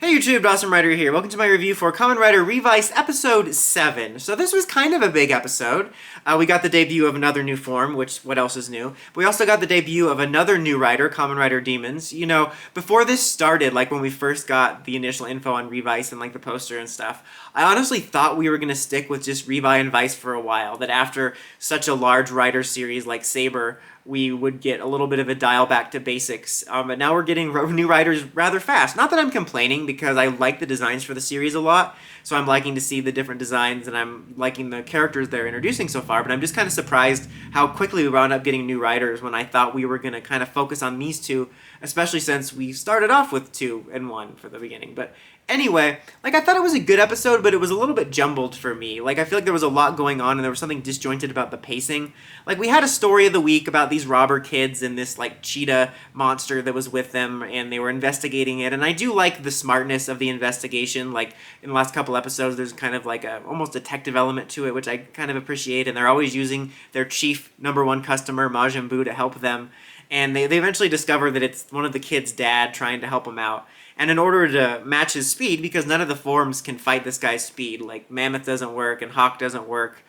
Hey YouTube, Dawson Rider here. Welcome to my review for Kamen Rider Revice Episode 7. So this was kind of a big episode. We got the debut of another new form, which, what else is new? We also got the debut of another new rider, Kamen Rider Demons. You know, before this started, like when we first got the initial info on Revice and like the poster and stuff, I honestly thought we were going to stick with just Revi and Vice for a while. That after such a large rider series like Saber, we would get a little bit of a dial back to basics. But now we're getting new riders rather fast. Not that I'm complaining, because I like the designs for the series a lot, so I'm liking to see the different designs, and I'm liking the characters they're introducing so far, but I'm just kind of surprised how quickly we wound up getting new riders when I thought we were going to kind of focus on these two, especially since we started off with 2 and 1 for the beginning. But anyway, like, I thought it was a good episode, but it was a little bit jumbled for me. Like, I feel like there was a lot going on, and there was something disjointed about the pacing. Like, we had a story of the week about these robber kids and this, like, cheetah monster that was with them, and they were investigating it, and I do like the smartness of the investigation. Like, in the last couple episodes, there's kind of like a almost detective element to it, which I kind of appreciate, and they're always using their chief #1 customer, Majin Buu, to help them. And they eventually discover that it's one of the kids' dad trying to help him out. And in order to match his speed, because none of the forms can fight this guy's speed, like Mammoth doesn't work and Hawk doesn't work,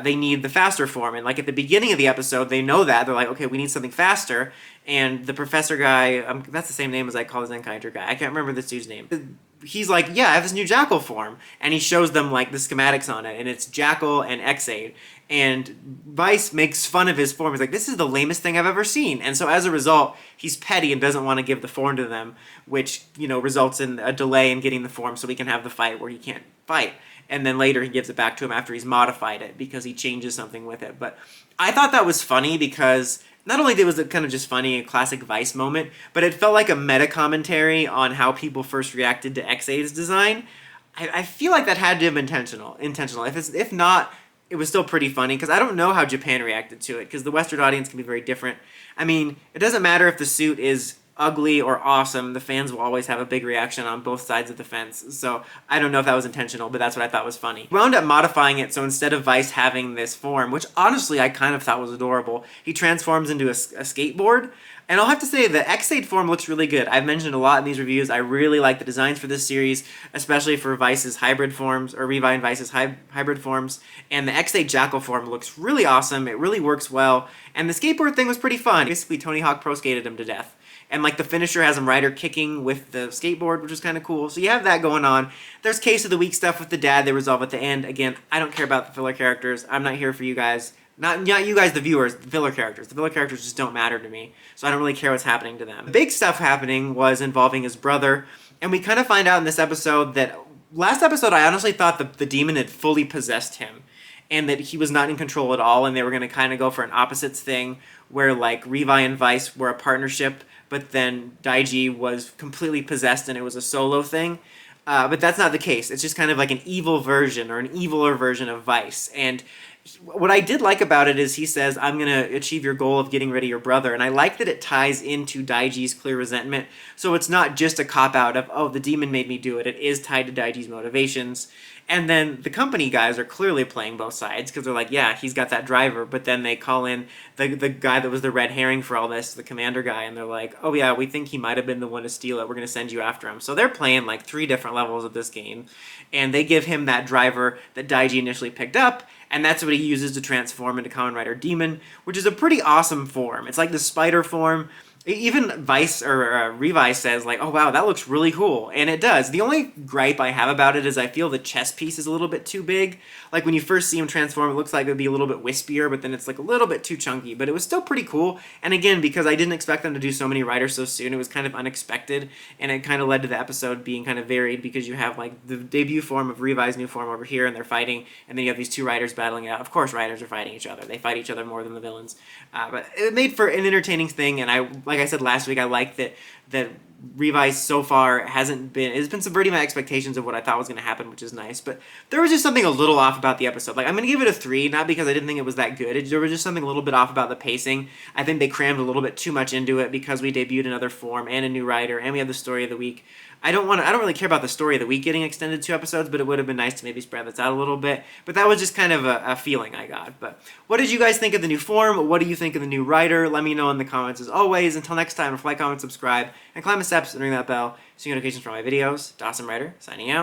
they need the faster form. And like at the beginning of the episode, they know that. They're like, okay, we need something faster. And the professor guy, that's the same name as I call the Zenkaiger guy. I can't remember this dude's name. He's like, yeah, I have this new Jackal form. And he shows them like the schematics on it. And it's Jackal and X8. And Vice makes fun of his form. He's like, this is the lamest thing I've ever seen. And so as a result, he's petty and doesn't want to give the form to them, which, you know, results in a delay in getting the form so we can have the fight where he can't fight. And then later he gives it back to him after he's modified it because he changes something with it. But I thought that was funny because not only was it kind of just funny, a classic Vice moment, but it felt like a meta commentary on how people first reacted to X8's design. I feel like that had to have been intentional. If not, it was still pretty funny, because I don't know how Japan reacted to it, because the Western audience can be very different. I mean, it doesn't matter if the suit is ugly or awesome, the fans will always have a big reaction on both sides of the fence. So I don't know if that was intentional, but that's what I thought was funny. We wound up modifying it, so instead of Vice having this form, which honestly I kind of thought was adorable, he transforms into a skateboard. And I'll have to say, the X8 form looks really good. I've mentioned a lot in these reviews, I really like the designs for this series, especially for Vice's hybrid forms, or Revi and Vice's hybrid forms. And the X8 Jackal form looks really awesome, it really works well. And the skateboard thing was pretty fun. Basically, Tony Hawk Pro skated him to death. And like the finisher has him rider kicking with the skateboard, which is kind of cool. So you have that going on. There's case of the week stuff with the dad they resolve at the end. Again, I don't care about the filler characters. I'm not here for you guys. Not you guys, the viewers, the filler characters. The filler characters just don't matter to me, so I don't really care what's happening to them. The big stuff happening was involving his brother, and we kind of find out in this episode that last episode I honestly thought the demon had fully possessed him, and that he was not in control at all, and they were going to kind of go for an opposites thing, where like Revi and Vice were a partnership, but then Daiji was completely possessed and it was a solo thing. But that's not the case. It's just kind of like an evil version, or an eviler version of Vice. And what I did like about it is he says, I'm going to achieve your goal of getting rid of your brother. And I like that it ties into Daiji's clear resentment. So it's not just a cop-out of, oh, the demon made me do it. It is tied to Daiji's motivations. And then the company guys are clearly playing both sides, because they're like, yeah, he's got that driver. But then they call in the guy that was the red herring for all this, the commander guy. And they're like, oh, yeah, we think he might have been the one to steal it. We're going to send you after him. So they're playing like 3 different levels of this game. And they give him that driver that Daiji initially picked up. And that's what he uses to transform into Kamen Rider Demon, which is a pretty awesome form. It's like the spider form. Even Vice, or Revice says, like, oh wow, that looks really cool. And it does. The only gripe I have about it is I feel the chest piece is a little bit too big. Like when you first see him transform, it looks like it would be a little bit wispier, but then it's like a little bit too chunky. But it was still pretty cool. And again, because I didn't expect them to do so many riders so soon, it was kind of unexpected. And it kind of led to the episode being kind of varied, because you have like the debut form of Revi's new form over here, and they're fighting. And then you have these 2 riders battling it out. Of course, riders are fighting each other. They fight each other more than the villains. But it made for an entertaining thing, and like I said last week, I like that Revice so far it's been subverting my expectations of what I thought was going to happen, which is nice. But there was just something a little off about the episode. Like, I'm going to give it a 3, not because I didn't think it was that good. There was just something a little bit off about the pacing. I think they crammed a little bit too much into it because we debuted another form and a new rider, and we had the story of the week. I don't really care about the story of the week getting extended 2 episodes, but it would have been nice to maybe spread this out a little bit. But that was just kind of a feeling I got. But what did you guys think of the new form? What do you think of the new writer? Let me know in the comments as always. Until next time, like, comment, subscribe, and climb the steps and ring that bell so you get notifications for my videos. Dawson Rider, signing out.